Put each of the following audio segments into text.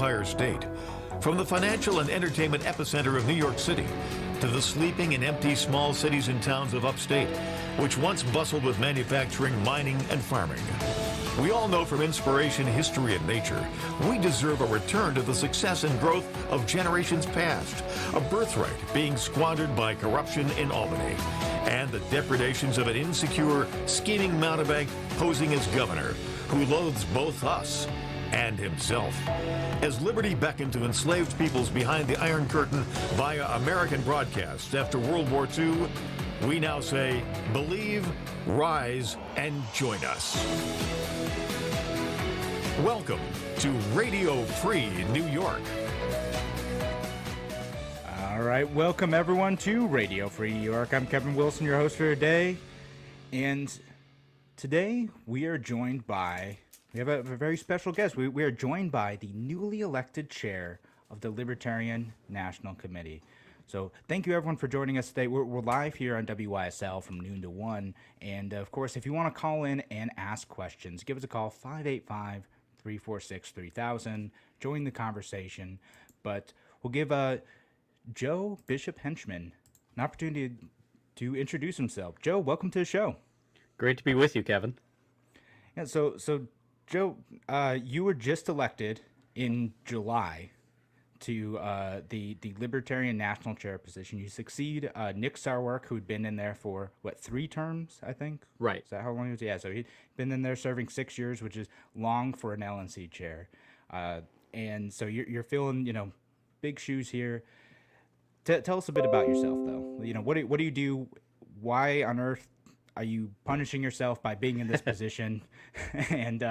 Empire State. From the financial and entertainment epicenter of New York City to the sleeping and empty small cities and towns of upstate, which once bustled with manufacturing, mining, and farming. We all know from inspiration, history, and nature, we deserve a return to the success and growth of generations past, a birthright being squandered by corruption in Albany, and the depredations of an insecure, scheming mountebank posing as governor, who loathes both us and himself. As liberty beckoned to enslaved peoples behind the Iron Curtain via American broadcasts after World War II, we now say, believe, rise, and join us. Welcome to Radio Free New York. All right, welcome everyone to Radio Free New York. I'm Kevin Wilson, your host for today. And today we are joined by, we have a very special guest. We are joined by the newly elected chair of the Libertarian National Committee. So thank you everyone for joining us today. We're live here on WYSL from noon to 1. And of course, if you want to call in and ask questions, give us a call, 585-346-3000. Join the conversation. But we'll give Joe Bishop-Henchman an opportunity to introduce himself. Joe, welcome to the show. Great to be with you, Kevin. Yeah, so Joe, you were just elected in July to the Libertarian National Chair position. You succeed Nick Sarwark, who'd been in there for, 3 terms, I think? Right. Is that how long he was? Yeah, so he'd been in there serving 6 years, which is long for an LNC chair. And so you're filling, big shoes here. Tell us a bit about yourself, though. What do you do? Why on earth are you punishing yourself by being in this position? And,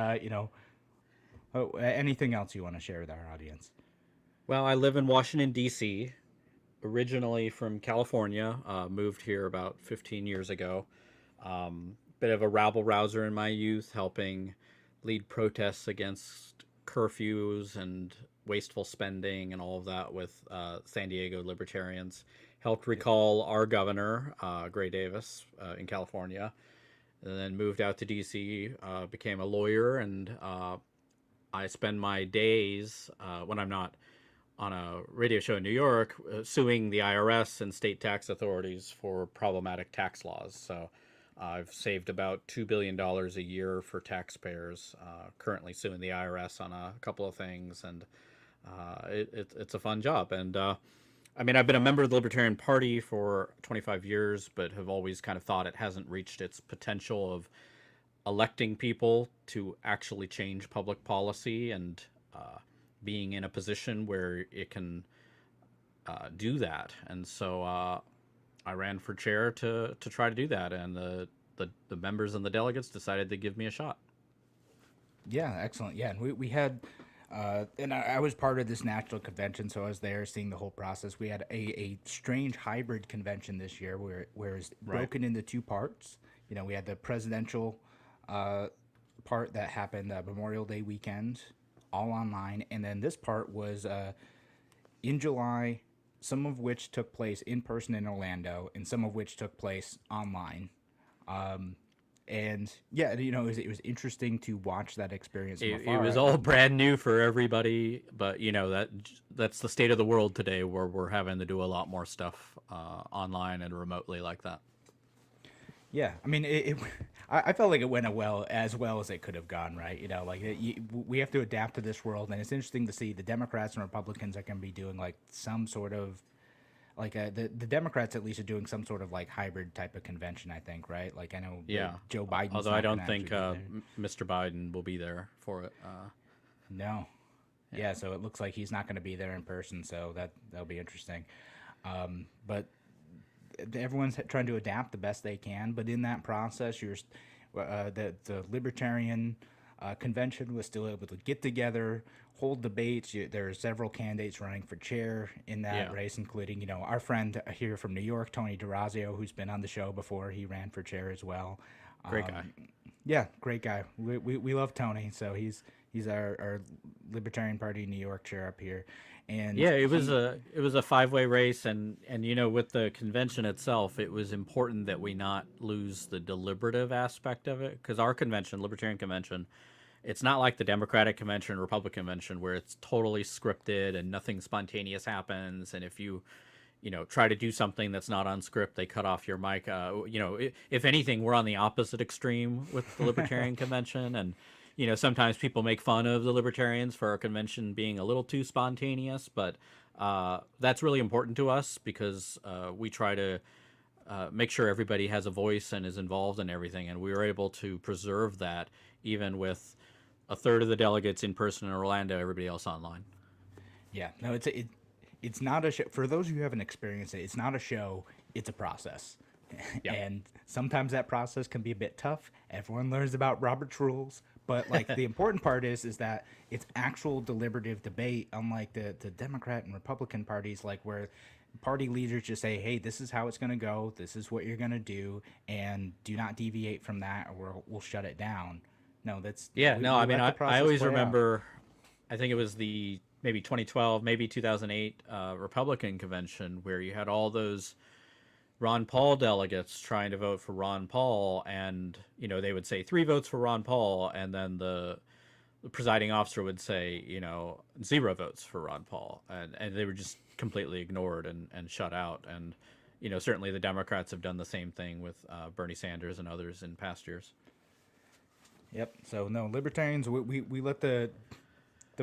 anything else you want to share with our audience? Well, I live in Washington, D.C., originally from California, moved here about 15 years ago. Bit of a rabble-rouser in my youth, helping lead protests against curfews and wasteful spending and all of that with San Diego Libertarians. Helped recall our governor, Gray Davis, in California, and then moved out to D.C., became a lawyer, and I spend my days, when I'm not on a radio show in New York, suing the IRS and state tax authorities for problematic tax laws. So I've saved about $2 billion a year for taxpayers, currently suing the IRS on a couple of things, and it's a fun job. And I've been a member of the Libertarian Party for 25 years, but have always kind of thought it hasn't reached its potential of electing people to actually change public policy and being in a position where it can do that. And so I ran for chair to try to do that, and the members and the delegates decided to give me a shot. Yeah, excellent. Yeah, and we had, and I was part of this national convention, so I was there seeing the whole process. We had a strange hybrid convention this year where it's broken into 2 parts. We had the presidential part that happened Memorial Day weekend, all online, and then this part was in July, some of which took place in person in Orlando, and some of which took place online. And yeah, it was interesting to watch that experience from afar. It was all brand new for everybody, but that's the state of the world today, where we're having to do a lot more stuff online and remotely like that. Yeah, I felt like it went as well as it could have gone, right? We have to adapt to this world, and it's interesting to see the Democrats and Republicans are going to be doing some sort of the Democrats at least are doing some sort of hybrid type of convention, I think, right? I know Joe Biden. Although I don't think Mr. Biden will be there for it. No. Yeah, so it looks like he's not going to be there in person, so that'll be interesting. But everyone's trying to adapt the best they can, but in that process, the Libertarian convention was still able to get together, hold debates. There are several candidates running for chair in that race, including our friend here from New York, Tony DeRazio, who's been on the show before. He ran for chair as well. Great guy. Yeah, great guy. We love Tony, so he's our Libertarian Party New York chair up here. And yeah, it was a 5-way race, and with the convention itself, it was important that we not lose the deliberative aspect of it, because our convention, Libertarian Convention, It's not like the Democratic convention, Republican convention, where it's totally scripted and nothing spontaneous happens. And if you try to do something that's not on script, they cut off your mic. If anything, we're on the opposite extreme with the Libertarian convention. And, sometimes people make fun of the Libertarians for our convention being a little too spontaneous, but that's really important to us because we try to make sure everybody has a voice and is involved in everything. And we were able to preserve that even with a third of the delegates in person in Orlando, everybody else online. Yeah, no, it's not a show. For those of you who haven't experienced it, it's not a show, it's a process. Yep. And sometimes that process can be a bit tough. Everyone learns about Robert's rules, but like the important part is that it's actual deliberative debate, unlike the Democrat and Republican parties, like where party leaders just say, hey, this is how it's going to go, this is what you're going to do, and do not deviate from that or we'll shut it down. No, that's... I always remember, I think it was the maybe 2012, maybe 2008 Republican convention where you had all those Ron Paul delegates trying to vote for Ron Paul, and they would say 3 votes for Ron Paul, and then the presiding officer would say 0 votes for Ron Paul, and they were just completely ignored and shut out. And certainly the Democrats have done the same thing with Bernie Sanders and others in past years. Yep. So no, Libertarians, we let the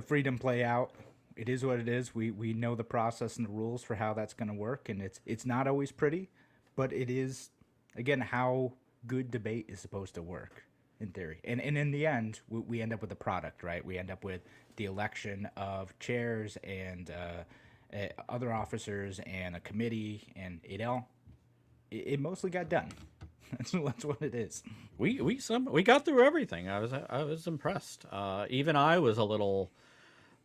freedom play out. It is what it is. We know the process and the rules for how that's going to work, and it's not always pretty, but it is, again, how good debate is supposed to work in theory. And in the end, we end up with a product, right? We end up with the election of chairs and other officers and a committee, and it mostly got done. That's what it is. We got through everything. I was impressed. Even I was a little,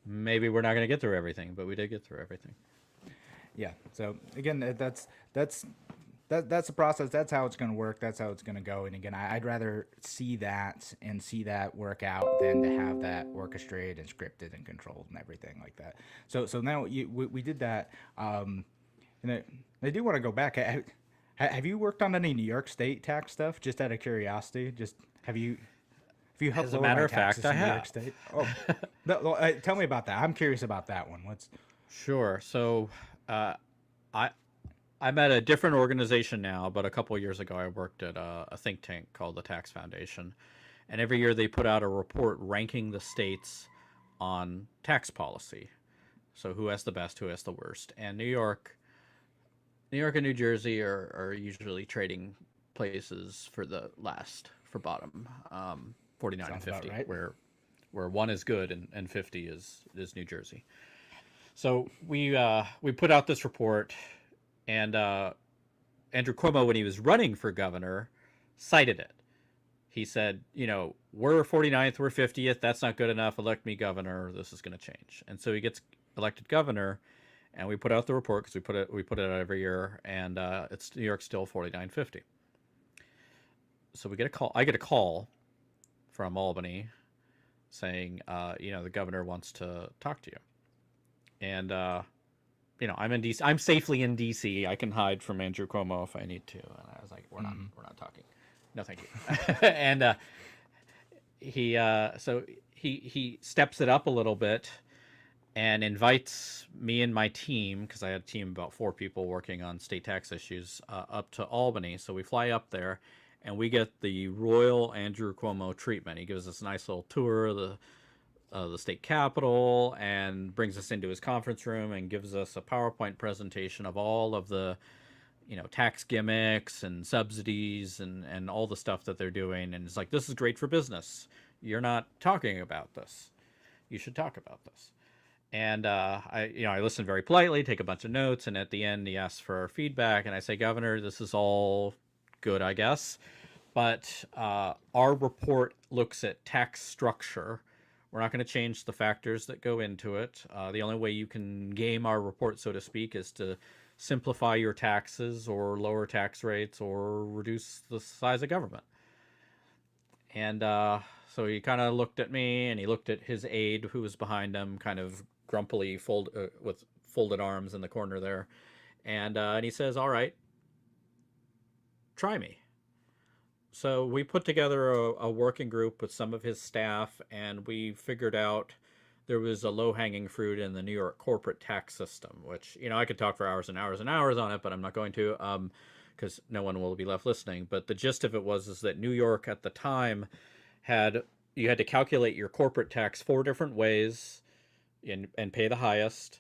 maybe we're not going to get through everything, but we did get through everything. Yeah. So again, that's the process. That's how it's going to work. That's how it's going to go. And again, I'd rather see that work out than to have that orchestrated and scripted and controlled and everything like that. So now we did that. And I do want to go back. Have you worked on any New York State tax stuff? Just out of curiosity, have you helped? As a matter of fact, I have. New York State? Oh, no, tell me about that. I'm curious about that one. Sure. So, I'm at a different organization now, but a couple of years ago, I worked at a think tank called the Tax Foundation, and every year they put out a report ranking the states on tax policy. So who has the best, who has the worst, and New York and New Jersey are usually trading places for the last, for bottom, 49 Sounds and 50, right. where 1 is good and 50 is New Jersey. So we put out this report, and Andrew Cuomo, when he was running for governor, cited it. He said, we're 49th, we're 50th, that's not good enough, elect me governor, this is going to change. And so he gets elected governor, and we put out the report because we put it out every year, and it's New York still 49-50. So I get a call from Albany saying, the governor wants to talk to you. And I'm in DC. I'm safely in DC. I can hide from Andrew Cuomo if I need to. And I was like, we're not talking. No, thank you. And he steps it up a little bit and invites me and my team, because I had a team of about 4 people working on state tax issues, up to Albany. So we fly up there, and we get the royal Andrew Cuomo treatment. He gives us a nice little tour of the state capitol and brings us into his conference room and gives us a PowerPoint presentation of all of the tax gimmicks and subsidies and all the stuff that they're doing. And it's like, this is great for business. You're not talking about this. You should talk about this. And I listen very politely, take a bunch of notes, and at the end he asks for feedback, and I say, Governor, this is all good, I guess, but our report looks at tax structure. We're not going to change the factors that go into it. The only way you can game our report, so to speak, is to simplify your taxes or lower tax rates or reduce the size of government. And so he kind of looked at me, and he looked at his aide who was behind him, kind of grumpily with folded arms in the corner there. And he says, all right, try me. So we put together a working group with some of his staff, and we figured out there was a low-hanging fruit in the New York corporate tax system, which, you know, I could talk for hours and hours and hours on it, but I'm not going to, because no one will be left listening. But the gist of it was that New York at the time you had to calculate your corporate tax 4 different ways and pay the highest.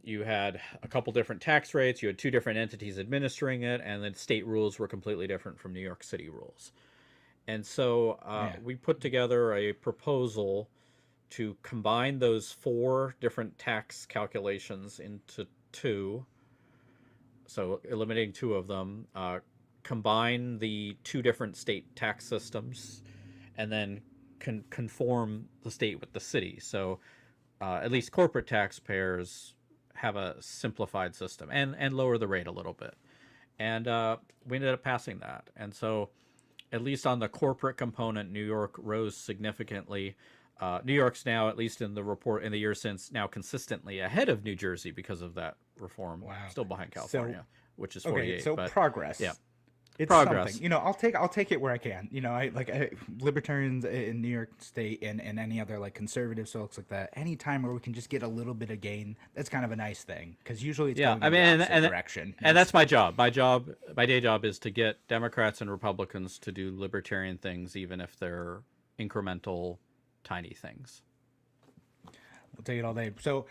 You had a couple different tax rates. You had 2 different entities administering it, and then state rules were completely different from New York City rules. And so we put together a proposal to combine those 4 different tax calculations into 2. So eliminating 2 of them, combine the 2 different state tax systems, and then conform the state with the city. So at least corporate taxpayers have a simplified system and lower the rate a little bit. And we ended up passing that. And so at least on the corporate component, New York rose significantly. New York's now, at least in the report in the year since, now consistently ahead of New Jersey because of that reform. Wow. Still behind California, which is 48. Okay, so but, progress. Yeah. It's progress. something. You know, I'll take it where I can. You know, libertarians in New York State and any other like conservative folks like that. Any time where we can just get a little bit of gain, that's kind of a nice thing. Because usually it's going in the opposite direction. And that's my job. My day job is to get Democrats and Republicans to do libertarian things, even if they're incremental, tiny things. We'll take it all day. So,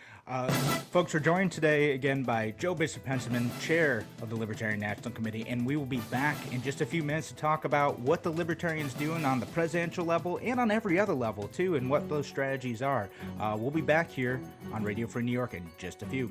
folks, we're joined today again by Joe Bishop-Henchman, chair of the Libertarian National Committee, and we will be back in just a few minutes to talk about what the Libertarians doing on the presidential level and on every other level, too, and what those strategies are. We'll be back here on Radio Free New York in just a few.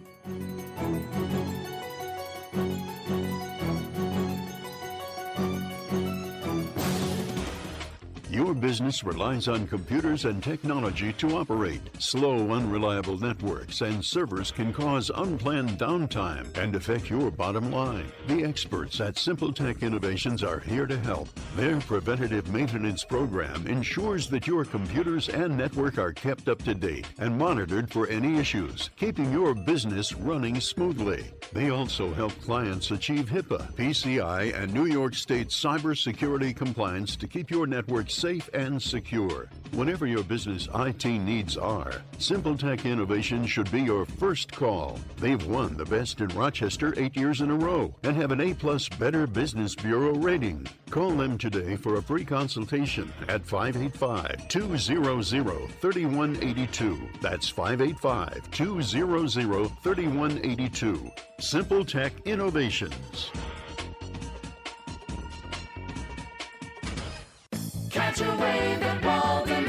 Your business relies on computers and technology to operate. Slow, unreliable networks and servers can cause unplanned downtime and affect your bottom line. The experts at Simple Tech Innovations are here to help. Their preventative maintenance program ensures that your computers and network are kept up to date and monitored for any issues, keeping your business running smoothly. They also help clients achieve HIPAA, PCI, and New York State cybersecurity compliance to keep your network safe and secure. Whatever your business IT needs are, Simple Tech Innovations should be your first call. They've won the Best in Rochester 8 years in a row and have an A+ Better Business Bureau rating. Call them today for a free consultation at 585-200-3182. That's 585-200-3182. Simple Tech Innovations. Catch a wave at Walden.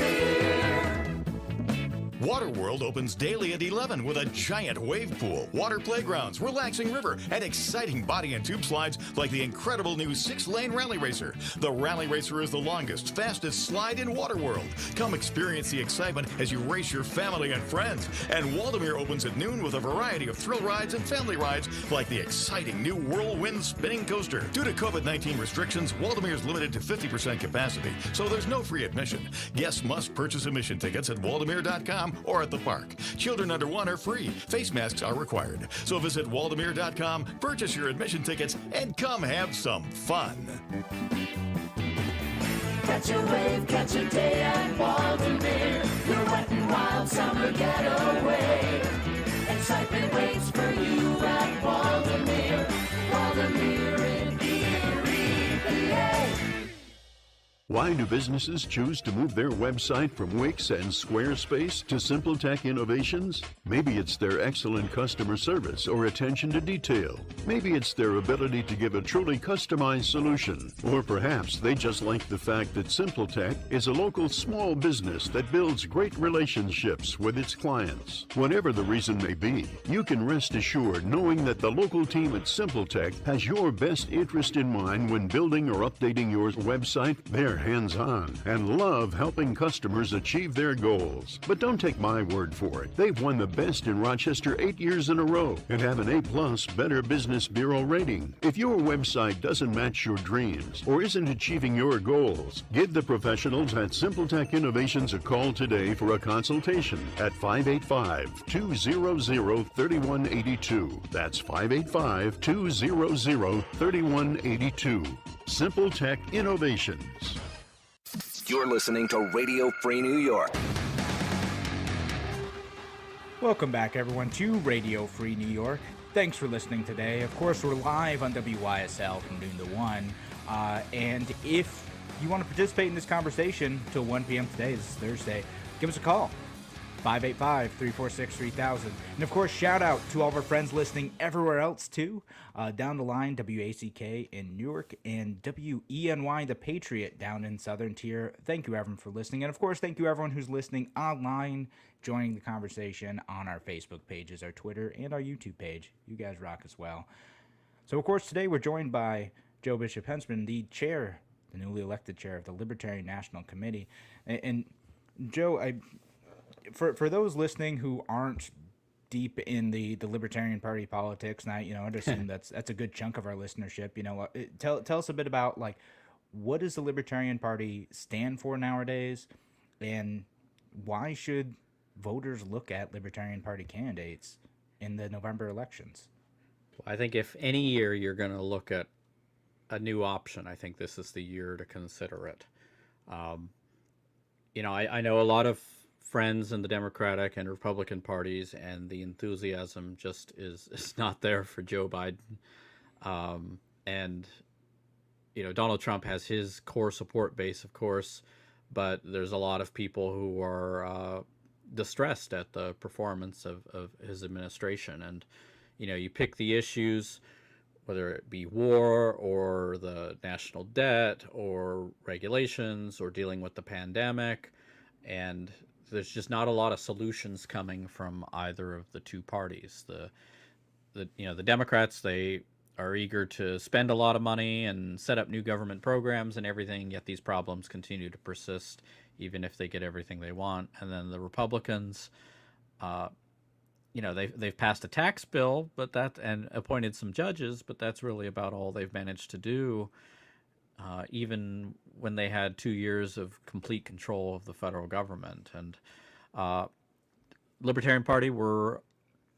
Waterworld opens daily at 11 with a giant wave pool, water playgrounds, relaxing river, and exciting body and tube slides like the incredible new 6-lane Rally Racer. The Rally Racer is the longest, fastest slide in Waterworld. Come experience the excitement as you race your family and friends. And Waldemere opens at noon with a variety of thrill rides and family rides like the exciting new Whirlwind spinning coaster. Due to COVID-19 restrictions, Waldemere is limited to 50% capacity, so there's no free admission. Guests must purchase admission tickets at waldemere.com or at the park. Children under 1 are free. Face masks are required. So visit waldemere.com, purchase your admission tickets, and come have some fun. Catch a wave, catch a day at Walden. Your wet and wild summer getaway. Excitement waits for you at Walden. Walden in Erie, PA. Why do businesses choose to move their website from Wix and Squarespace to Simple Tech Innovations? Maybe it's their excellent customer service or attention to detail. Maybe it's their ability to give a truly customized solution. Or perhaps they just like the fact that Simple Tech is a local small business that builds great relationships with its clients. Whatever the reason may be, you can rest assured knowing that the local team at Simple Tech has your best interest in mind when building or updating your website. They're hands-on and love helping customers achieve their goals. But don't take my word for it. They've won the Best in Rochester 8 years in a row and have an A+ Better Business Bureau rating. If your website doesn't match your dreams or isn't achieving your goals, give the professionals at Simple Tech Innovations a call today for a consultation at 585-200-3182. That's 585-200-3182. Simple Tech Innovations. You're listening to Radio Free New York. Welcome back, everyone, to Radio Free New York. Thanks for listening today. Of course, we're live on WYSL from noon to 1. And if you want to participate in this conversation till 1 p.m. today, this is Thursday, give us a call. 585-346-3000. And of course, shout out to all of our friends listening everywhere else too. Down the line, WACK in Newark and WENY The Patriot down in Southern Tier. Thank you everyone for listening. And of course, thank you everyone who's listening online, joining the conversation on our Facebook pages, our Twitter, and our YouTube page. You guys rock as well. So of course, today we're joined by Joe Bishop-Henchman, the chair, the newly elected chair of the Libertarian National Committee. And Joe, For those listening who aren't deep in the Libertarian Party politics, and I'd assume that's a good chunk of our listenership. Tell us a bit about what does the Libertarian Party stand for nowadays, and why should voters look at Libertarian Party candidates in the November elections? I think if any year you're going to look at a new option, I think this is the year to consider it. I know a lot of friends in the Democratic and Republican parties, and the enthusiasm just is not there for Joe Biden. Donald Trump has his core support base, of course, but there's a lot of people who are distressed at the performance of his administration. And, you pick the issues, whether it be war or the national debt or regulations or dealing with the pandemic, and there's just not a lot of solutions coming from either of the two parties. The Democrats, they are eager to spend a lot of money and set up new government programs and everything, yet these problems continue to persist even if they get everything they want. And then the Republicans, they've passed a tax bill, and appointed some judges, but that's really about all they've managed to do. Even when they had 2 years of complete control of the federal government. And Libertarian Party, we're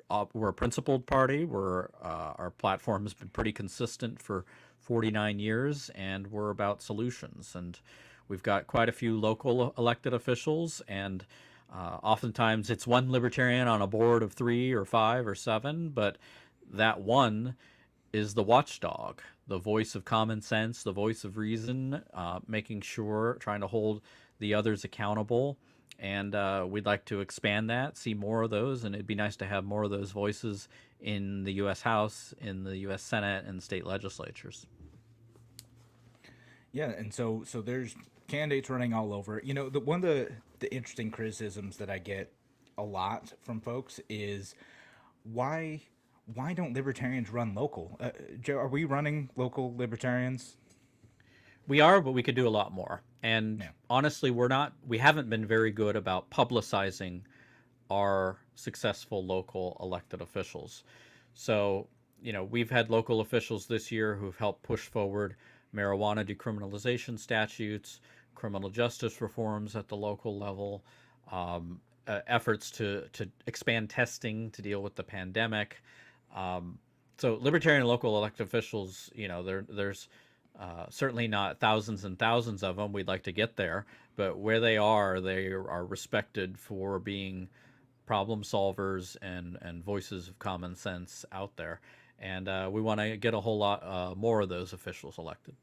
a principled party. Our platform has been pretty consistent for 49 years, and we're about solutions. And we've got quite a few local elected officials, and oftentimes it's one Libertarian on a board of 3 or 5 or 7, but that one is the watchdog, the voice of common sense, the voice of reason, making sure, trying to hold the others accountable. And we'd like to expand that, see more of those, and it'd be nice to have more of those voices in the U.S. House, in the U.S. Senate, and state legislatures. Yeah, and so there's candidates running all over. One of the interesting criticisms that I get a lot from folks is why don't libertarians run local? Joe, are we running local libertarians? We are, but we could do a lot more. And honestly, we haven't been very good about publicizing our successful local elected officials. So, we've had local officials this year who've helped push forward marijuana decriminalization statutes, criminal justice reforms at the local level, efforts to expand testing to deal with the pandemic. So libertarian local elected officials, there's certainly not thousands and thousands of them. We'd like to get there, but where they are respected for being problem solvers and voices of common sense out there. And we want to get a whole lot more of those officials elected.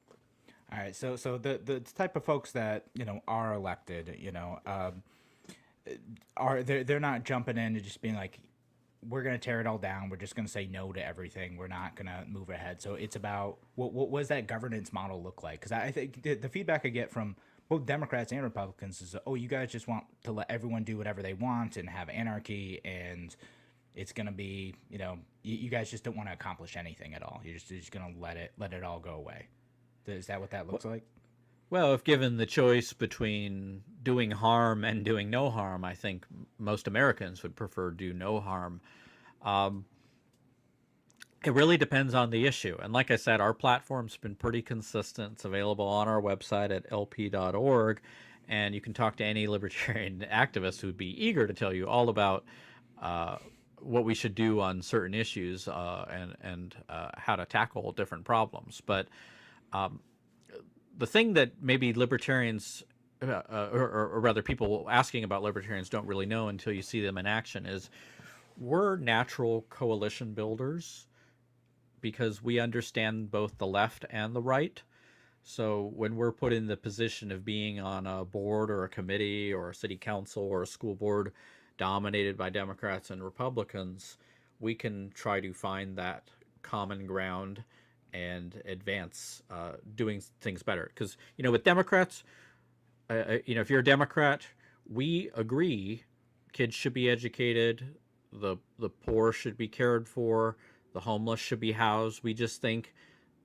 All right. So the type of folks that, are elected, they're not jumping in and just being like, we're going to tear it all down. We're just going to say no to everything. We're not going to move ahead. So it's about what does that governance model look like? Because I think the feedback I get from both Democrats and Republicans is, you guys just want to let everyone do whatever they want and have anarchy, and it's going to be, you guys just don't want to accomplish anything at all. You're just going to let it all go away. Is that what that looks like? Well, if given the choice between doing harm and doing no harm, I think most Americans would prefer do no harm. It really depends on the issue. And like I said, our platform's been pretty consistent. It's available on our website at lp.org. And you can talk to any libertarian activist who'd be eager to tell you all about what we should do on certain issues and how to tackle different problems. But the thing that maybe libertarians, or rather people asking about libertarians, don't really know until you see them in action is we're natural coalition builders because we understand both the left and the right. So when we're put in the position of being on a board or a committee or a city council or a school board dominated by Democrats and Republicans, we can try to find that common ground and advance doing things better. Because, with Democrats, if you're a Democrat, we agree kids should be educated, the poor should be cared for, the homeless should be housed. We just think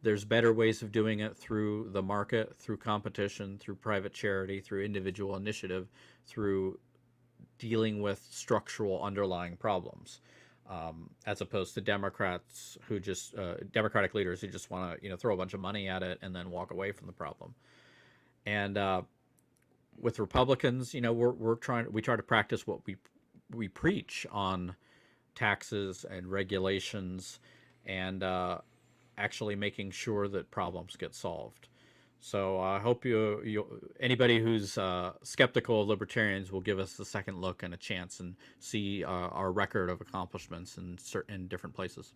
there's better ways of doing it through the market, through competition, through private charity, through individual initiative, through dealing with structural underlying problems, as opposed to Democrats who just Democratic leaders who just want to throw a bunch of money at it and then walk away from the problem. And with Republicans, we try to practice what we preach on taxes and regulations and actually making sure that problems get solved. So I hope anybody who's skeptical of libertarians will give us a second look and a chance and see our record of accomplishments in different places.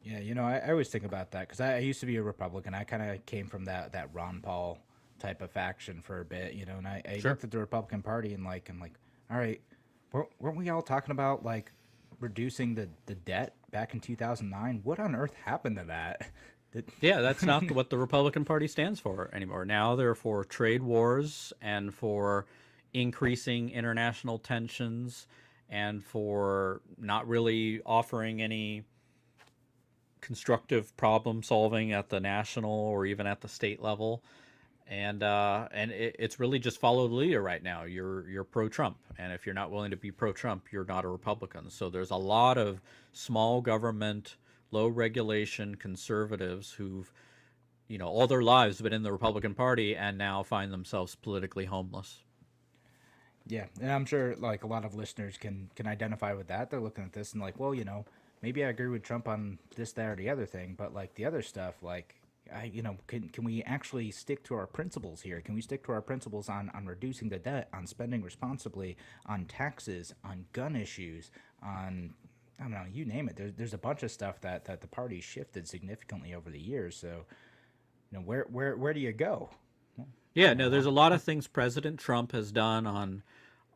Yeah, I always think about that because I used to be a Republican. I kind of came from that Ron Paul type of faction for a bit, and I Sure. looked at the Republican Party and I'm like, all right, weren't we all talking about reducing the debt back in 2009? What on earth happened to that? Yeah, that's not what the Republican Party stands for anymore. Now they're for trade wars and for increasing international tensions and for not really offering any constructive problem solving at the national or even at the state level. And it's really just follow the leader right now. You're pro-Trump, and if you're not willing to be pro-Trump, you're not a Republican. So there's a lot of small government, low regulation conservatives who've, all their lives been in the Republican Party and now find themselves politically homeless. Yeah, and I'm sure a lot of listeners can identify with that. They're looking at this and well, maybe I agree with Trump on this, that, or the other thing, but the other stuff, can we actually stick to our principles here? Can we stick to our principles on reducing the debt, on spending responsibly, on taxes, on gun issues, on, I don't know, you name it. There's a bunch of stuff that the party shifted significantly over the years. So, where do you go? Yeah, no, there's a lot of things President Trump has done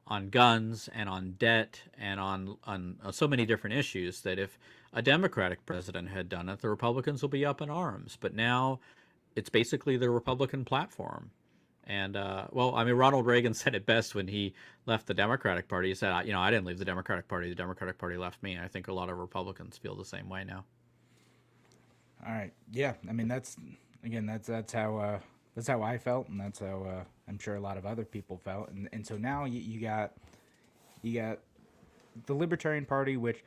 on guns and on debt and on so many different issues that if a Democratic president had done it, the Republicans will be up in arms. But now it's basically the Republican platform. And, Ronald Reagan said it best when he left the Democratic Party. He said, I didn't leave the Democratic Party. The Democratic Party left me. I think a lot of Republicans feel the same way now. All right. Yeah. I mean, that's how I felt, and that's how I'm sure a lot of other people felt. And so now you got the Libertarian Party, which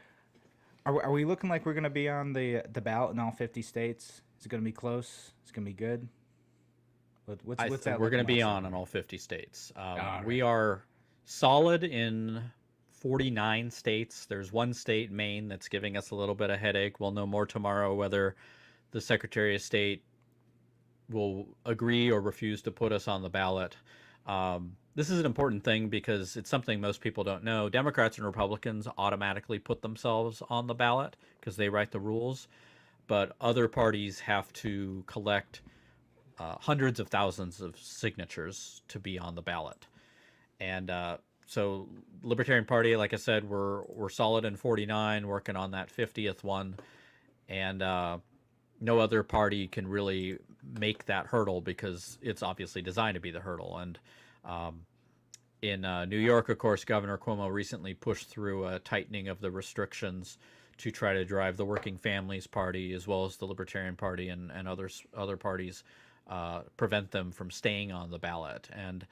are we looking like we're going to be on the ballot in all 50 states? Is it going to be close? Is it going to be good? What's that? We're going to be like? on in all 50 states. Right. We are solid in 49 states. There's one state, Maine, that's giving us a little bit of headache. We'll know more tomorrow whether the Secretary of State will agree or refuse to put us on the ballot. This is an important thing because it's something most people don't know. Democrats and Republicans automatically put themselves on the ballot because they write the rules, but other parties have to collect hundreds of thousands of signatures to be on the ballot. And so Libertarian Party, like I said, we're solid in 49, working on that 50th one. And no other party can really make that hurdle because it's obviously designed to be the hurdle. And in New York, of course, Governor Cuomo recently pushed through a tightening of the restrictions to try to drive the Working Families Party as well as the Libertarian Party and other parties, prevent them from staying on the ballot. And,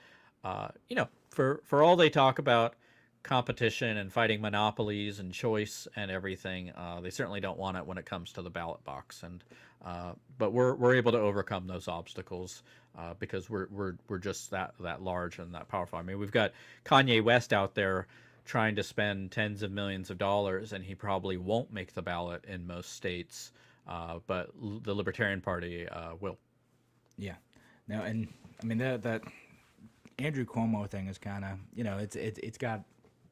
for all they talk about competition and fighting monopolies and choice and everything, they certainly don't want it when it comes to the ballot box. And but we're able to overcome those obstacles because we're just that large and that powerful. I mean, we've got Kanye West out there trying to spend tens of millions of dollars, and he probably won't make the ballot in most states, but the Libertarian Party will. Yeah. No, and I mean that Andrew Cuomo thing is kind of, it's got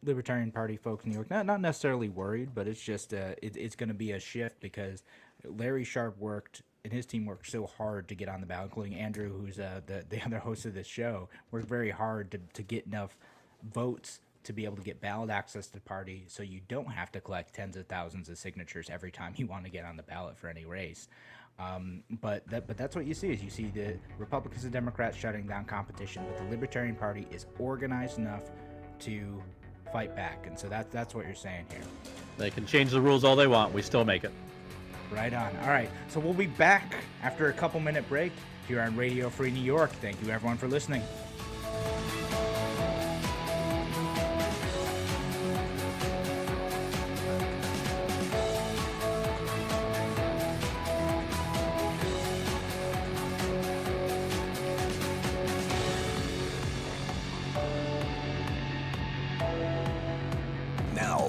Libertarian Party folks in New York not necessarily worried, but it's just it's going to be a shift because Larry Sharp and his team worked so hard to get on the ballot, including Andrew, who's the other host of this show, worked very hard to get enough votes to be able to get ballot access to the party, so you don't have to collect tens of thousands of signatures every time you want to get on the ballot for any race. But that's what you see the Republicans and Democrats shutting down competition, but the Libertarian Party is organized enough to fight back, and so that's what you're saying here. They can change the rules all they want. We still make it. Right on. All right, so we'll be back after a couple-minute break here on Radio Free New York. Thank you, everyone, for listening.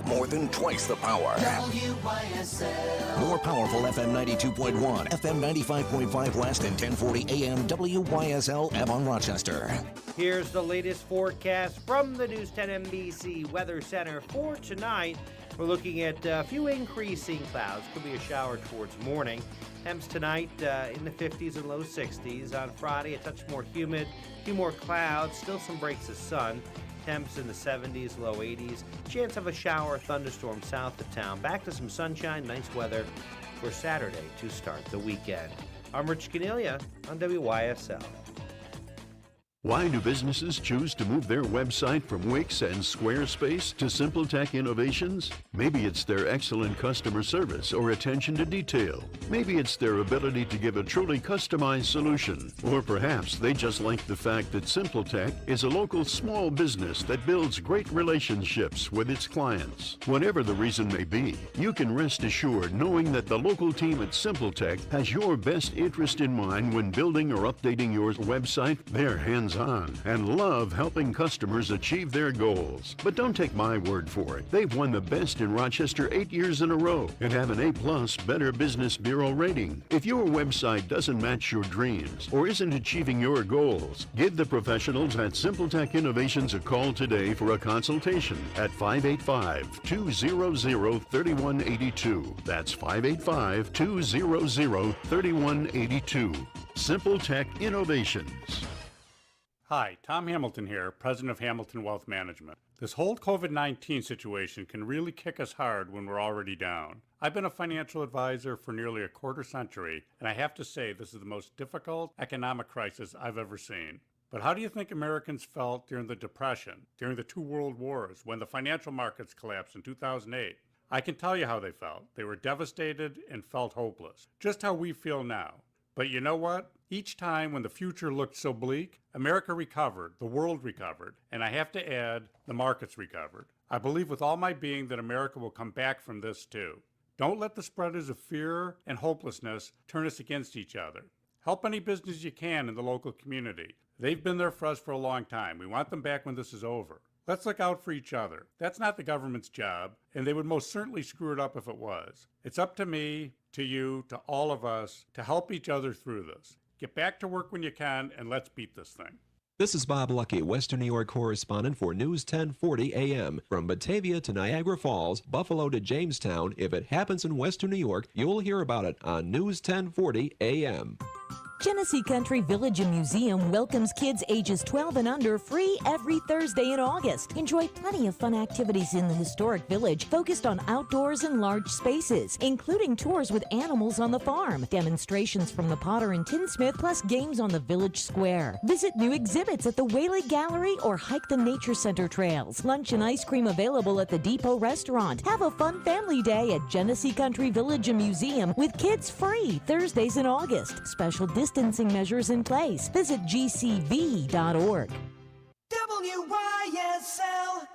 More than twice the power. WYSL. More powerful FM 92.1, FM 95.5 West, and 1040 AM WYSL Avon Rochester. Here's the latest forecast from the News 10 NBC Weather Center for tonight. We're looking at a few increasing clouds. Could be a shower towards morning. Temps tonight in the 50s and low 60s. On Friday, a touch more humid, a few more clouds, still some breaks of sun. Temps in the 70s, low 80s. Chance of a shower, thunderstorm south of town. Back to some sunshine, nice weather for Saturday to start the weekend. I'm Rich Cornelia on WYSL. Why do businesses choose to move their website from Wix and Squarespace to SimpleTech Innovations? Maybe it's their excellent customer service or attention to detail. Maybe it's their ability to give a truly customized solution. Or perhaps they just like the fact that SimpleTech is a local small business that builds great relationships with its clients. Whatever the reason may be, you can rest assured knowing that the local team at SimpleTech has your best interest in mind when building or updating your website. They're hands-on and love helping customers achieve their goals. But don't take my word for it. They've won the best in Rochester 8 years in a row and have an A+ Better Business Bureau rating. If your website doesn't match your dreams or isn't achieving your goals, give the professionals at SimpleTech Innovations a call today for a consultation at 585-200-3182. That's 585-200-3182. SimpleTech Innovations. Hi, Tom Hamilton here, President of Hamilton Wealth Management. This whole COVID-19 situation can really kick us hard when we're already down. I've been a financial advisor for nearly a quarter century, and I have to say this is the most difficult economic crisis I've ever seen. But how do you think Americans felt during the Depression, during the two world wars, when the financial markets collapsed in 2008? I can tell you how they felt. They were devastated and felt hopeless, just how we feel now. But you know what? Each time when the future looked so bleak, America recovered, the world recovered, and I have to add, the markets recovered. I believe with all my being that America will come back from this too. Don't let the spreaders of fear and hopelessness turn us against each other. Help any business you can in the local community. They've been there for us for a long time. We want them back when this is over. Let's look out for each other. That's not the government's job, and they would most certainly screw it up if it was. It's up to me, to you, to all of us, to help each other through this. Get back to work when you can, and let's beat this thing. This is Bob Lucky, Western New York correspondent for News 1040 AM. From Batavia to Niagara Falls, Buffalo to Jamestown, if it happens in Western New York, you'll hear about it on News 1040 AM. Genesee Country Village and Museum welcomes kids ages 12 and under free every Thursday in August. Enjoy plenty of fun activities in the historic village focused on outdoors and large spaces, including tours with animals on the farm, demonstrations from the Potter and Tinsmith, plus games on the village square. Visit new exhibits at the Whaley Gallery or hike the Nature Center trails. Lunch and ice cream available at the Depot Restaurant. Have a fun family day at Genesee Country Village and Museum with kids free Thursdays in August. Special distancing measures in place. Visit gcv.org. WYSL.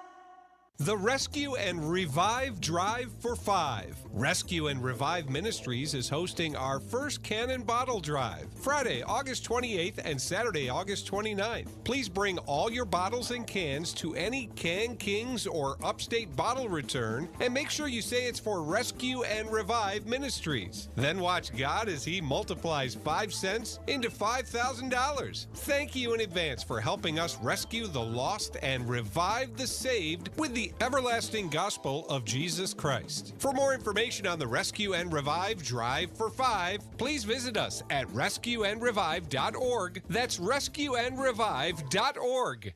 The Rescue and Revive Drive for Five. Rescue and Revive Ministries is hosting our first can and bottle drive, Friday, August 28th and Saturday, August 29th. Please bring all your bottles and cans to any Can Kings or Upstate bottle return and make sure you say it's for Rescue and Revive Ministries. Then watch God as He multiplies 5 cents into $5,000. Thank you in advance for helping us rescue the lost and revive the saved with the everlasting gospel of Jesus Christ. For more information on the Rescue and Revive Drive for Five, please visit us at rescueandrevive.org. That's rescueandrevive.org.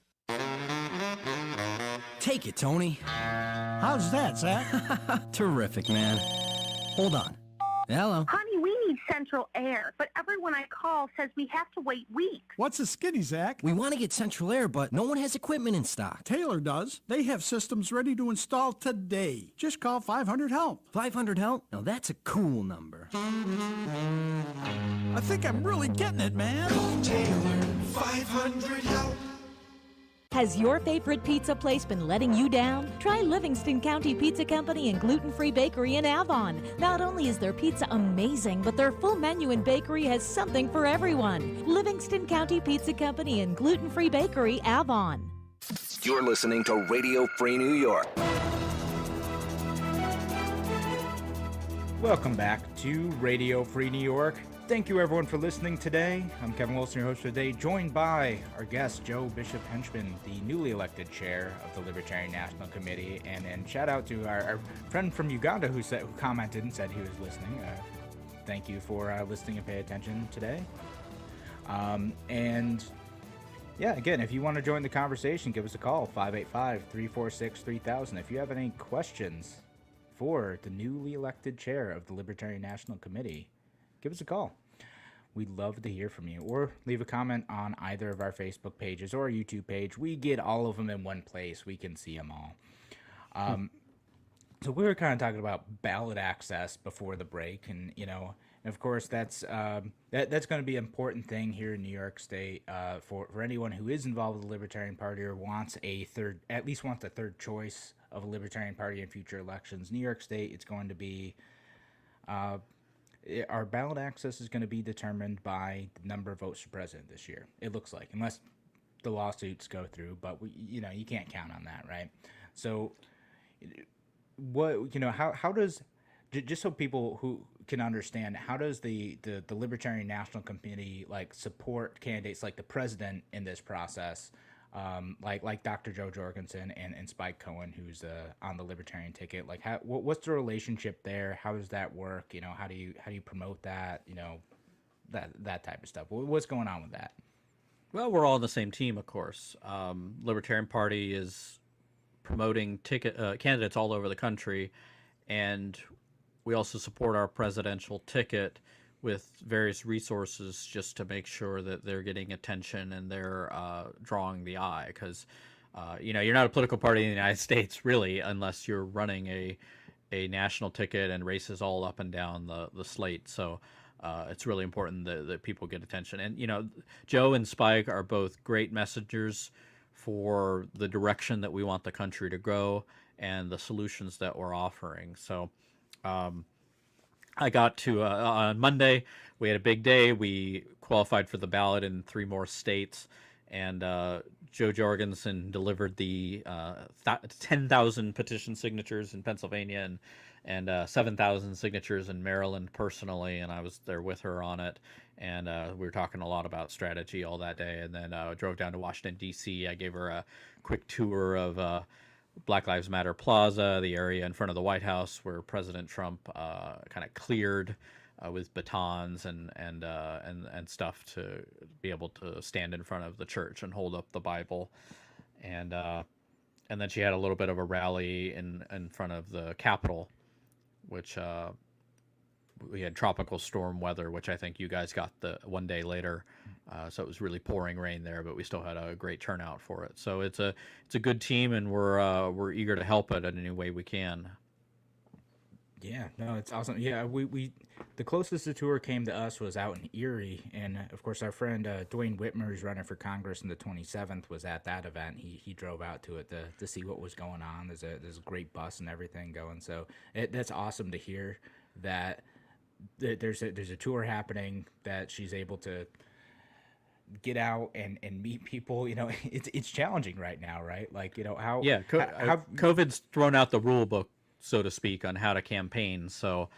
Take it, Tony. How's that, Zach? Terrific, man. Hold on. Hello. Honey, we need central air, but everyone I call says we have to wait weeks. What's a skinny, Zach? We want to get central air, but no one has equipment in stock. Taylor does. They have systems ready to install today. Just call 500-HELP. 500-HELP? Now that's a cool number. I think I'm really getting it, man. Call Taylor, 500-HELP. Has your favorite pizza place been letting you down? Try Livingston County Pizza Company and Gluten-Free Bakery in Avon. Not only is their pizza amazing, but their full menu and bakery has something for everyone. Livingston County Pizza Company and Gluten-Free Bakery, Avon. You're listening to Radio Free New York. Welcome back to Radio Free New York. Thank you, everyone, for listening today. I'm Kevin Wilson, your host for today, joined by our guest, Joe Bishop-Henchman, the newly elected chair of the Libertarian National Committee. And shout out to our friend from Uganda who commented and said he was listening. Thank you for listening and pay attention today. And yeah, again, if you want to join the conversation, give us a call, 585-346-3000. If you have any questions for the newly elected chair of the Libertarian National Committee, give us a call. We'd love to hear from you. Or leave a comment on either of our Facebook pages or our YouTube page. We get all of them in one place. We can see them all. So we were kind of talking about ballot access before the break. And, you know, of course, that's going to be an important thing here in New York State for anyone who is involved with the Libertarian Party or wants a third choice of a Libertarian Party in future elections. New York State, it's going to be... our ballot access is going to be determined by the number of votes for president this year. It looks like, unless the lawsuits go through, but you can't count on that, right? So, how does, just so people who can understand, how does the Libertarian National Committee support candidates like the president in this process? Like Dr. Joe Jorgensen and Spike Cohen, who's on the Libertarian ticket. What's the relationship there? How does that work? How do you promote that? That type of stuff. What's going on with that? Well, we're all on the same team, of course. Libertarian Party is promoting candidates all over the country, and we also support our presidential ticket with various resources just to make sure that they're getting attention and they're drawing the eye, because you're not a political party in the United States really unless you're running a national ticket and races all up and down the slate. So it's really important that people get attention. And Joe and Spike are both great messengers for the direction that we want the country to go and the solutions that we're offering. So I got to, on Monday, we had a big day. We qualified for the ballot in 3 more states, and Joe Jorgensen delivered the 10,000 petition signatures in Pennsylvania and 7,000 signatures in Maryland personally, and I was there with her on it, and we were talking a lot about strategy all that day, and then I drove down to Washington, D.C. I gave her a quick tour of Black Lives Matter Plaza, the area in front of the White House where President Trump kind of cleared with batons and stuff to be able to stand in front of the church and hold up the Bible, and then she had a little bit of a rally in front of the Capitol, which we had tropical storm weather, which I think you guys got the one day later. So it was really pouring rain there, but we still had a great turnout for it. So it's a good team, and we're eager to help it in any way we can. Yeah, no, it's awesome. Yeah, we the closest the tour came to us was out in Erie, and of course our friend Dwayne Whitmer, who's running for Congress on the 27th, was at that event. He drove out to it to see what was going on. There's a great bus and everything going. So that's awesome to hear that there's a tour happening, that she's able to get out and meet people. You know, it's challenging right now, right? Like, you know, how COVID's thrown out the rule book, so to speak, on how to campaign. So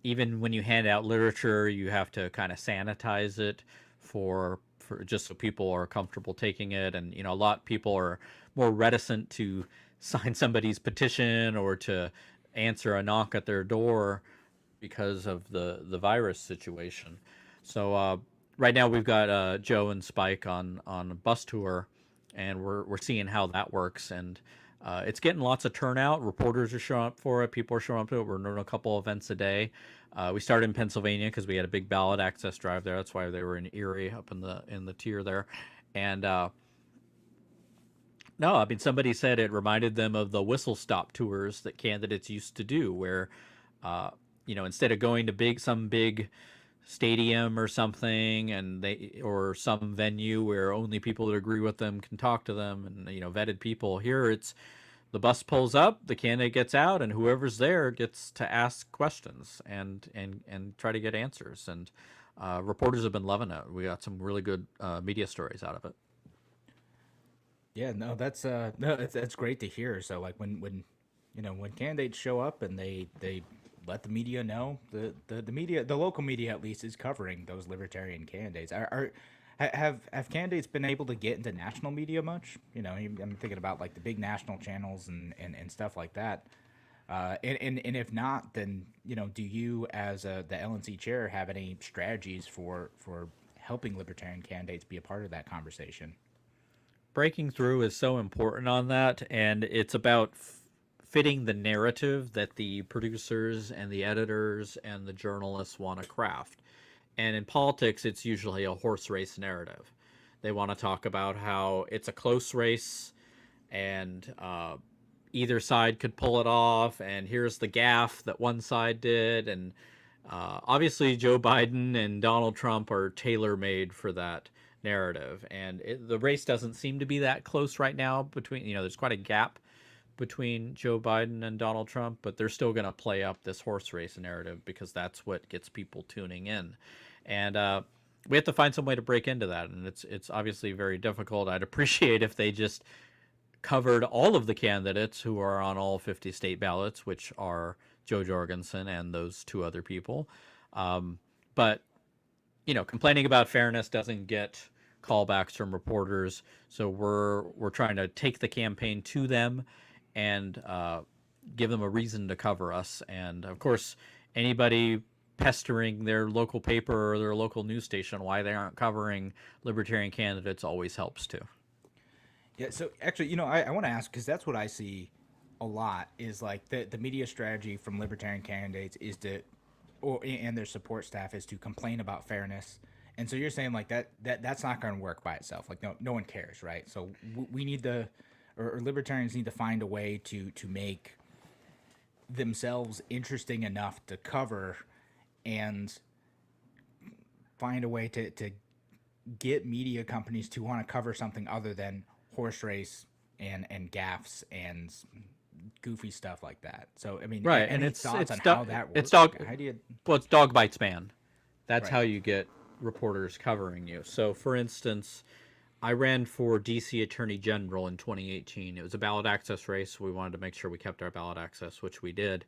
even when you hand out literature, you have to kind of sanitize it for just so people are comfortable taking it. And, you know, a lot of people are more reticent to sign somebody's petition or to answer a knock at their door because of the virus situation. So right now we've got Joe and Spike on a bus tour, and we're seeing how that works. And it's getting lots of turnout. Reporters are showing up for it. People are showing up to it. We're doing a couple events a day. We started in Pennsylvania because we had a big ballot access drive there. That's why they were in Erie, up in the tier there. And no, I mean, somebody said it reminded them of the whistle stop tours that candidates used to do, where you know, instead of going to some big stadium or something, or some venue where only people that agree with them can talk to them, and, you know, vetted people. Here it's the bus pulls up, the candidate gets out, and whoever's there gets to ask questions and try to get answers. And reporters have been loving it. We got some really good media stories out of it. Yeah, no, that's great to hear. So like when you know, when candidates show up and they let the media know, the media, the local media at least, is covering those libertarian candidates. Have candidates been able to get into national media much? You know, I'm thinking about like the big national channels and stuff like that. And if not, then, you know, do you as the LNC chair have any strategies for helping libertarian candidates be a part of that conversation? Breaking through is so important on that, and it's about fitting the narrative that the producers and the editors and the journalists want to craft. And in politics, it's usually a horse race narrative. They want to talk about how it's a close race and either side could pull it off, and here's the gaffe that one side did. And obviously Joe Biden and Donald Trump are tailor-made for that narrative. And the race doesn't seem to be that close right now between, you know, there's quite a gap between Joe Biden and Donald Trump, but they're still going to play up this horse race narrative because that's what gets people tuning in. And we have to find some way to break into that, and it's obviously very difficult. I'd appreciate if they just covered all of the candidates who are on all 50 state ballots, which are Joe Jorgensen and those two other people. But, you know, complaining about fairness doesn't get callbacks from reporters, so we're trying to take the campaign to them and give them a reason to cover us. And of course, anybody pestering their local paper or their local news station why they aren't covering libertarian candidates always helps too. Yeah, so actually, you know, I want to ask, because that's what I see a lot, is like the media strategy from libertarian candidates is and their support staff is to complain about fairness. And so you're saying like that's not going to work by itself. Like no one cares, right? So we need or libertarians need to find a way to make themselves interesting enough to cover, and find a way to get media companies to want to cover something other than horse race and gaffes and goofy stuff like that. So I mean, right, any and it's thoughts on dog, how that works? it's dog. How do you... Well, it's dog bites man. That's Right. how you get reporters covering you. So, for instance, I ran for DC Attorney General in 2018. It was a ballot access race. We wanted to make sure we kept our ballot access, which we did.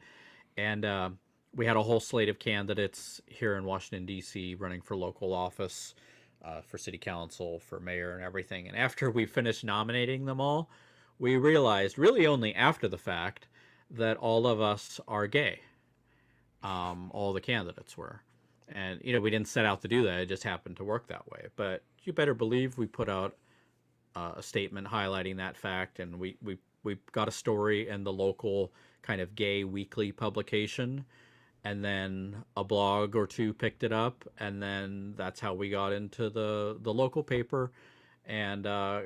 And we had a whole slate of candidates here in Washington, D.C. running for local office, for city council, for mayor and everything. And after we finished nominating them all, we realized, really only after the fact, that all of us are gay. All the candidates were. And, you know, we didn't set out to do that. It just happened to work that way. But you better believe we put out a statement highlighting that fact. And we got a story in the local kind of gay weekly publication. And then a blog or two picked it up. And then that's how we got into the local paper. And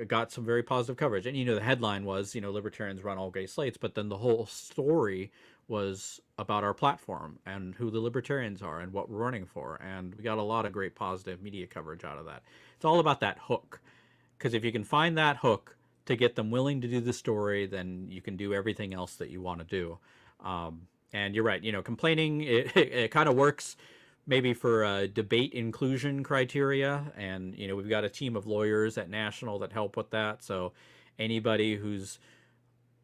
got some very positive coverage. And, you know, the headline was, you know, libertarians run all gay slates. But then the whole story was about our platform and who the Libertarians are and what we're running for. And we got a lot of great positive media coverage out of that. It's all about that hook. Because if you can find that hook to get them willing to do the story, then you can do everything else that you want to do. And you're right, complaining, it kind of works maybe for debate inclusion criteria. And, we've got a team of lawyers at National that help with that. So anybody who's,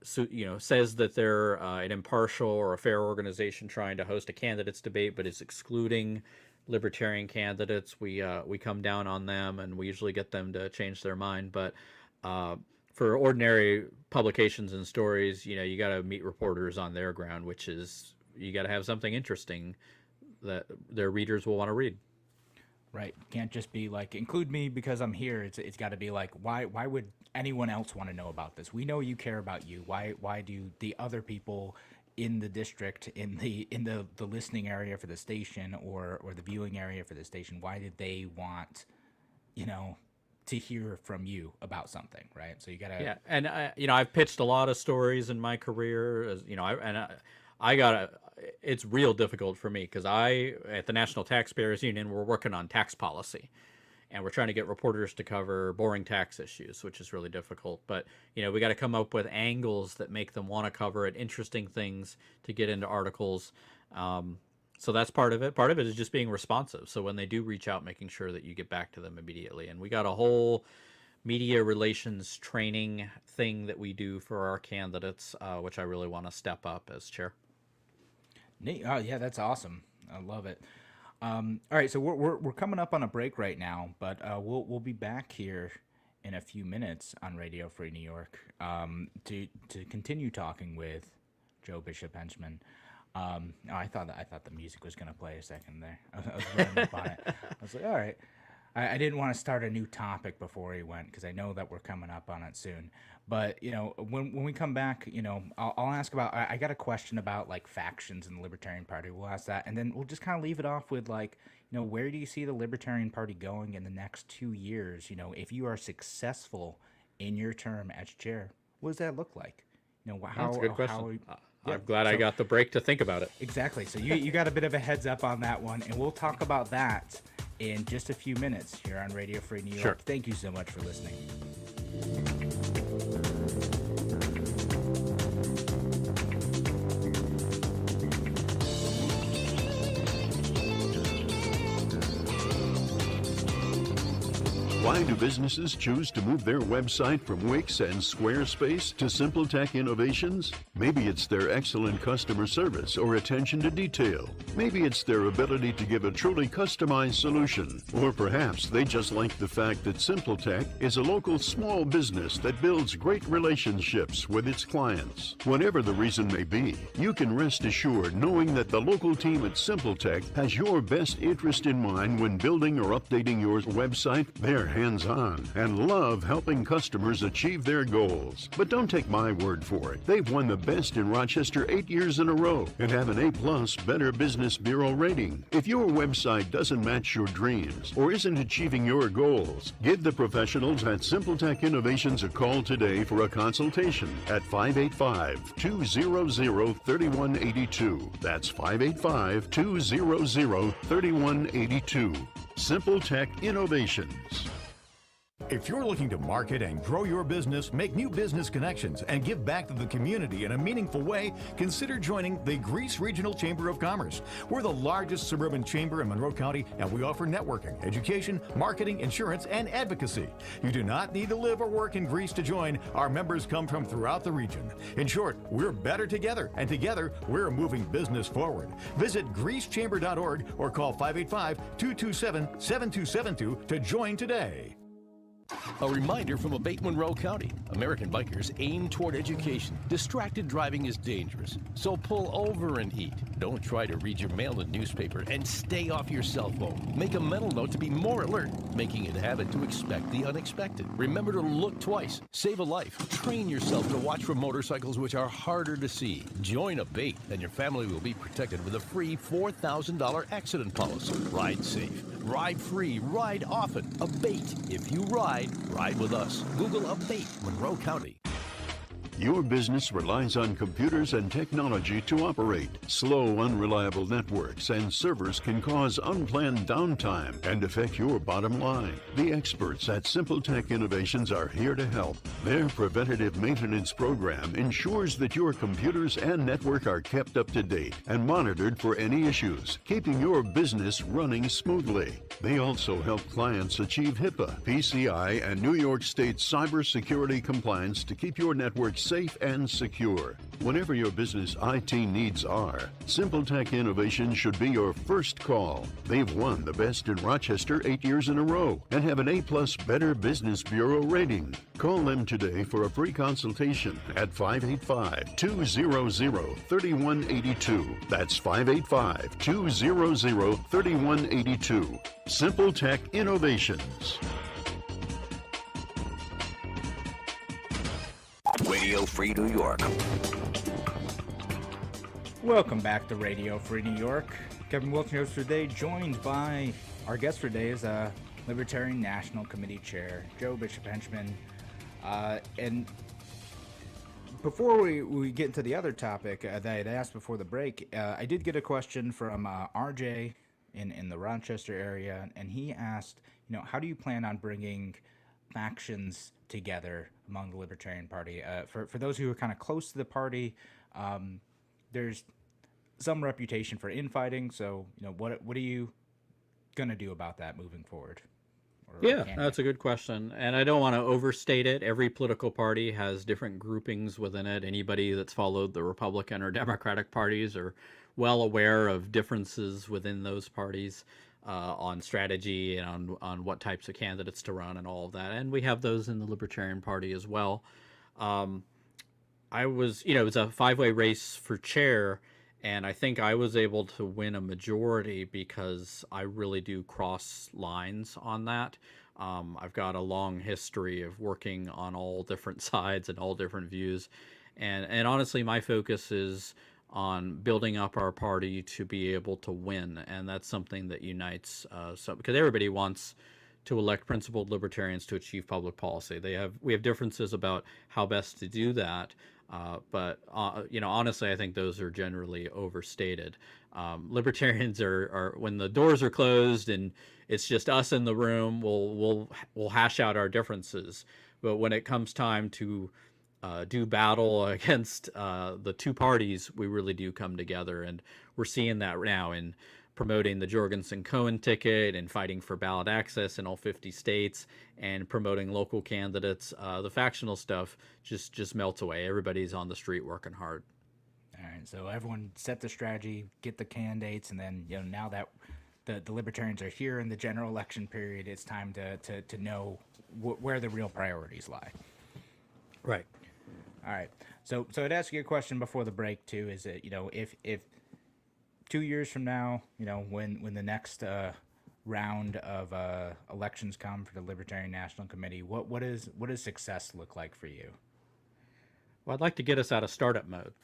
says that they're an impartial or a fair organization trying to host a candidates debate, but is excluding Libertarian candidates, we come down on them, and we usually get them to change their mind. But for ordinary publications and stories, you got to meet reporters on their ground, which is you got to have something interesting that their readers will want to read. Right. Can't just be like, include me because I'm here. It's got to be like, why would anyone else want to know about this? We know you care about you. Why do the other people in the district, in the listening area for the station or the viewing area for the station, why did they want, to hear from you about something, right? So you got to... Yeah, and, I've pitched a lot of stories in my career, as I got it's real difficult for me because at the National Taxpayers Union, we're working on tax policy, and we're trying to get reporters to cover boring tax issues, which is really difficult. But, we got to come up with angles that make them want to cover it, interesting things to get into articles. So that's part of it. Part of it is just being responsive. So when they do reach out, making sure that you get back to them immediately. And we got a whole media relations training thing that we do for our candidates, which I really want to step up as chair. Neat. Oh, yeah, that's awesome. I love it. All right, so we're coming up on a break right now, but we'll be back here in a few minutes on Radio Free New York to continue talking with Joe Bishop-Henchman. I thought the music was gonna play a second there. I was running up on it. I was like, all right. I didn't want to start a new topic before he went because I know that we're coming up on it soon. But when we come back, I'll ask about. I got a question about like factions in the Libertarian Party. We'll ask that, and then we'll just kind of leave it off with like, where do you see the Libertarian Party going in the next 2 years? If you are successful in your term as chair, what does that look like? That's a good question. I'm glad I got the break to think about it. Exactly. So you got a bit of a heads up on that one, and we'll talk about that in just a few minutes here on Radio Free New York. Sure. Thank you so much for listening. Why do businesses choose to move their website from Wix and Squarespace to SimpleTech Innovations? Maybe it's their excellent customer service or attention to detail. Maybe it's their ability to give a truly customized solution. Or perhaps they just like the fact that SimpleTech is a local small business that builds great relationships with its clients. Whatever the reason may be, you can rest assured knowing that the local team at SimpleTech has your best interest in mind when building or updating your website. They're hands-on and love helping customers achieve their goals. But don't take my word for it. They've won the best in Rochester 8 years in a row and have an A+ Better Business Bureau rating. If your website doesn't match your dreams or isn't achieving your goals, give the professionals at SimpleTech Innovations a call today for a consultation at 585-200-3182. That's 585-200-3182. SimpleTech Innovations. If you're looking to market and grow your business, make new business connections, and give back to the community in a meaningful way, consider joining the Greece Regional Chamber of Commerce. We're the largest suburban chamber in Monroe County, and we offer networking, education, marketing, insurance, and advocacy. You do not need to live or work in Greece to join. Our members come from throughout the region. In short, we're better together, and together, we're moving business forward. Visit greecechamber.org or call 585-227-7272 to join today. A reminder from Abate Monroe County. American bikers aim toward education. Distracted driving is dangerous, so pull over and eat. Don't try to read your mail and newspaper, and stay off your cell phone. Make a mental note to be more alert, making it a habit to expect the unexpected. Remember to look twice. Save a life. Train yourself to watch for motorcycles which are harder to see. Join Abate, and your family will be protected with a free $4,000 accident policy. Ride safe. Ride free. Ride often. Abate. If you ride with us. Google Abate Monroe County. Your business relies on computers and technology to operate. Slow, unreliable networks and servers can cause unplanned downtime and affect your bottom line. The experts at Simple Tech Innovations are here to help. Their preventative maintenance program ensures that your computers and network are kept up to date and monitored for any issues, keeping your business running smoothly. They also help clients achieve HIPAA, PCI, and New York State cybersecurity compliance to keep your network safe and secure. Whatever your business IT needs are, Simple Tech Innovations should be your first call. They've won the Best in Rochester 8 years in a row and have an A+ Better Business Bureau rating. Call them today for a free consultation at 585-200-3182. That's 585-200-3182. Simple Tech Innovations. Radio Free New York. Welcome back to Radio Free New York. Kevin Wilson host today, joined by our guest for today is Libertarian National Committee Chair Joe Bishop-Henchman. And before we get into the other topic that I had asked before the break, I did get a question from RJ in the Rochester area, and he asked, how do you plan on bringing factions together among the Libertarian Party? For those who are kind of close to the party, there's some reputation for infighting. So, what are you going to do about that moving forward? Yeah, that's a good question. And I don't want to overstate it. Every political party has different groupings within it. Anybody that's followed the Republican or Democratic parties are well aware of differences within those parties on strategy and on what types of candidates to run and all of that. And we have those in the Libertarian Party as well. I was, it was a five-way race for chair, and I think I was able to win a majority because I really do cross lines on that. I've got a long history of working on all different sides and all different views. And honestly, my focus is on building up our party to be able to win. And that's something that unites, because everybody wants to elect principled libertarians to achieve public policy. We have differences about how best to do that. But honestly, I think those are generally overstated. Libertarians are when the doors are closed and it's just us in the room, we'll hash out our differences. But when it comes time to do battle against the two parties, we really do come together, and we're seeing that now in promoting the Jorgensen-Cohen ticket and fighting for ballot access in all 50 states and promoting local candidates. The factional stuff just melts away. Everybody's on the street working hard. All right, so everyone set the strategy, get the candidates, and then now that the Libertarians are here in the general election period, it's time to know where the real priorities lie. Right. All right. So I'd ask you a question before the break too. Is that if 2 years from now, when the next round of elections come for the Libertarian National Committee, what does success look like for you? Well, I'd like to get us out of startup mode.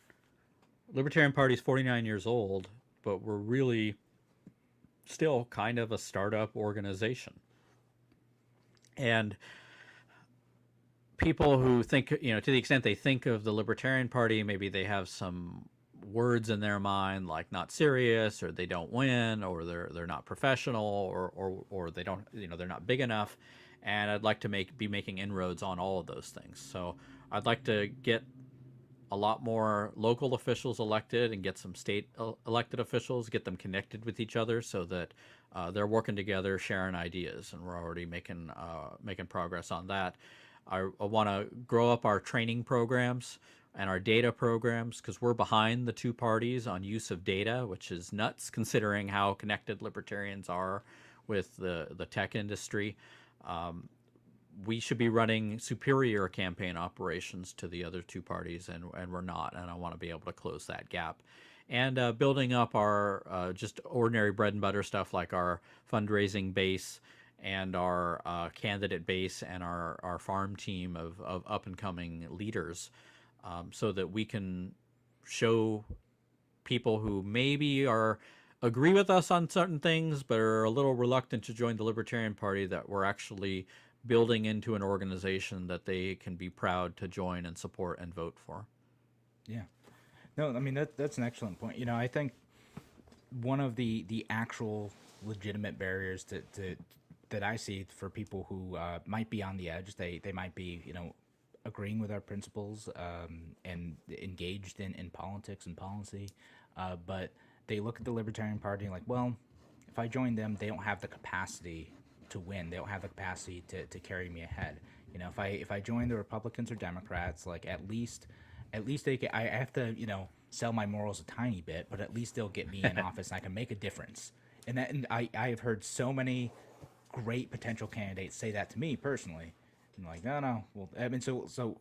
Libertarian Party is 49 years old, but we're really still kind of a startup organization. And people who think, to the extent they think of the Libertarian Party, maybe they have some words in their mind like not serious, or they don't win, or they're not professional, or they don't, they're not big enough. And I'd like to be making inroads on all of those things. So I'd like to get a lot more local officials elected and get some state elected officials, get them connected with each other so that they're working together, sharing ideas, and we're already making progress on that. I want to grow up our training programs and our data programs, because we're behind the two parties on use of data, which is nuts considering how connected libertarians are with the tech industry. We should be running superior campaign operations to the other two parties, and we're not, and I want to be able to close that gap. And building up our just ordinary bread and butter stuff like our fundraising base and our candidate base and our farm team of up-and-coming leaders, so that we can show people who maybe agree with us on certain things but are a little reluctant to join the Libertarian Party that we're actually building into an organization that they can be proud to join and support and vote for. Yeah. No, I mean, that's an excellent point. You know, I think one of the actual legitimate barriers that I see for people who might be on the edge, they might be, you know, agreeing with our principles and engaged in politics and policy, but they look at the Libertarian Party and like, well, if I join them, they don't have the capacity to win. They don't have the capacity to carry me ahead. You know, if I join the Republicans or Democrats, like at least they can, I have to, you know, sell my morals a tiny bit, but at least they'll get me in office and I can make a difference. And I have heard so many great potential candidates say that to me personally. I'm like, no. Well, I mean, so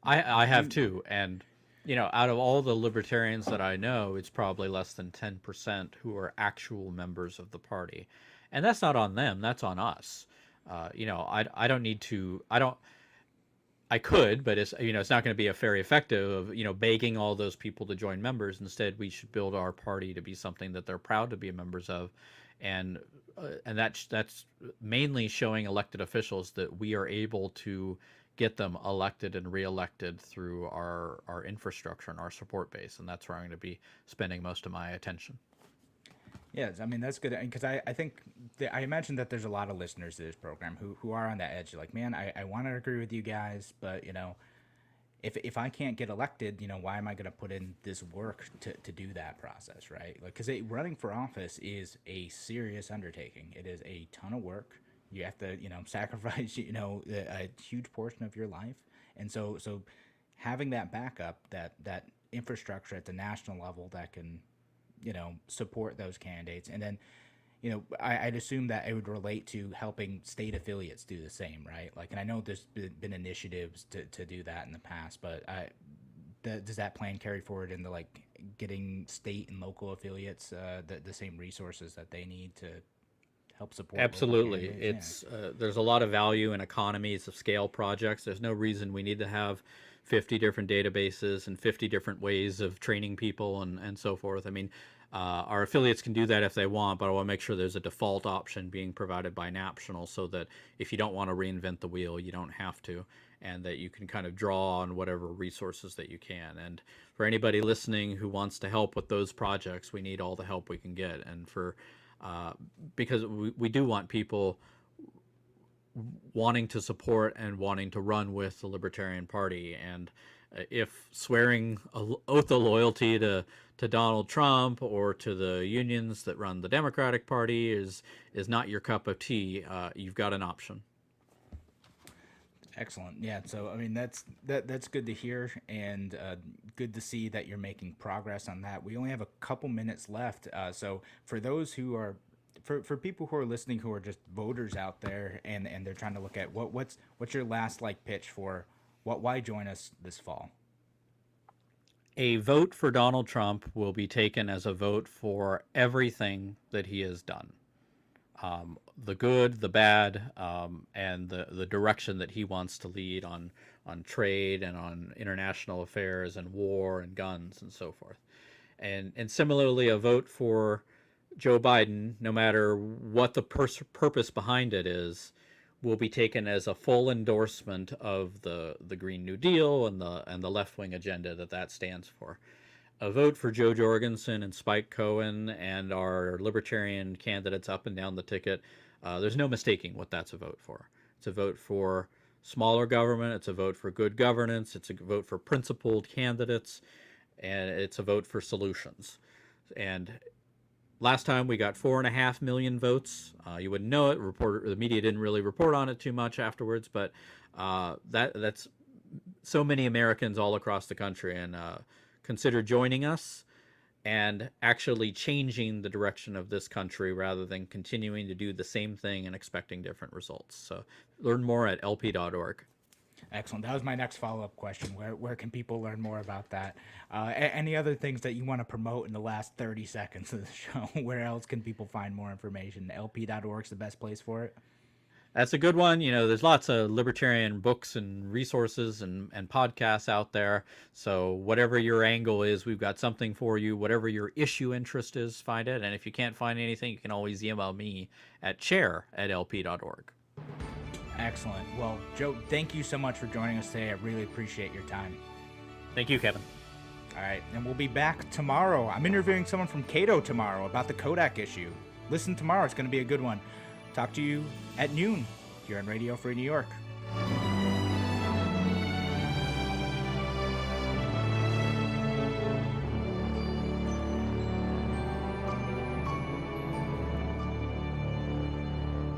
I have too. And, you know, out of all the libertarians that I know, it's probably less than 10% who are actual members of the party. And that's not on them. That's on us. You know, I don't need to, I could, but it's, you know, it's not going to be very effective of, you know, begging all those people to join members. Instead, we should build our party to be something that they're proud to be members of. And that's mainly showing elected officials that we are able to get them elected and reelected through our infrastructure and our support base. And that's where I'm going to be spending most of my attention. Yes, I mean, that's good, because I think I imagine that there's a lot of listeners to this program who are on that edge. Like, man, I want to agree with you guys, but, you know, if I can't get elected, you know, why am I going to put in this work to do that process, right? Like, because running for office is a serious undertaking. It is a ton of work. You have to, you know, sacrifice, you know, a huge portion of your life. And so having that backup, that infrastructure at the national level that can, you know, support those candidates. And then, you know, I'd assume that it would relate to helping state affiliates do the same, right? Like, and I know there's been initiatives to do that in the past, but does that plan carry forward into, like, getting state and local affiliates the same resources that they need to help support? Absolutely. It's there's a lot of value in economies of scale projects. There's no reason we need to have 50 different databases and 50 different ways of training people and so forth. I mean, our affiliates can do that if they want, but I want to make sure there's a default option being provided by National so that if you don't want to reinvent the wheel, you don't have to, and that you can kind of draw on whatever resources that you can. And for anybody listening who wants to help with those projects, we need all the help we can get. And for because we do want people wanting to support and wanting to run with the Libertarian Party. And if swearing an oath of loyalty to Donald Trump or to the unions that run the Democratic Party is not your cup of tea, you've got an option. Excellent. Yeah. So, I mean, that's good to hear, and good to see that you're making progress on that. We only have a couple minutes left. So for those who are, for people who are listening, who are just voters out there, and they're trying to look at what's your last pitch for why join us this fall? A vote for Donald Trump will be taken as a vote for everything that he has done. The good, the bad, and the direction that he wants to lead on trade and on international affairs and war and guns and so forth. And similarly, a vote for Joe Biden, no matter what the purpose behind it is, will be taken as a full endorsement of the Green New Deal and the left-wing agenda that stands for. A vote for Joe Jorgensen and Spike Cohen and our libertarian candidates up and down the ticket, there's no mistaking what that's a vote for. It's a vote for smaller government, it's a vote for good governance, it's a vote for principled candidates, and it's a vote for solutions. And last time we got 4.5 million votes. You wouldn't know it. The media didn't really report on it too much afterwards, but that's so many Americans all across the country. And consider joining us and actually changing the direction of this country rather than continuing to do the same thing and expecting different results. So learn more at lp.org. Excellent. That was my next follow-up question. Where can people learn more about that? Any other things that you want to promote in the last 30 seconds of the show? Where else can people find more information? lp.org is the best place for it? That's a good one. You know, there's lots of libertarian books and resources and podcasts out there. So whatever your angle is, we've got something for you. Whatever your issue interest is, find it. And if you can't find anything, you can always email me at chair@lp.org. Excellent. Well, Joe, thank you so much for joining us today. I really appreciate your time. Thank you, Kevin. All right, and we'll be back tomorrow. I'm interviewing someone from Cato tomorrow about the Kodak issue. Listen tomorrow. It's going to be a good one. Talk to you at noon here on Radio Free New York.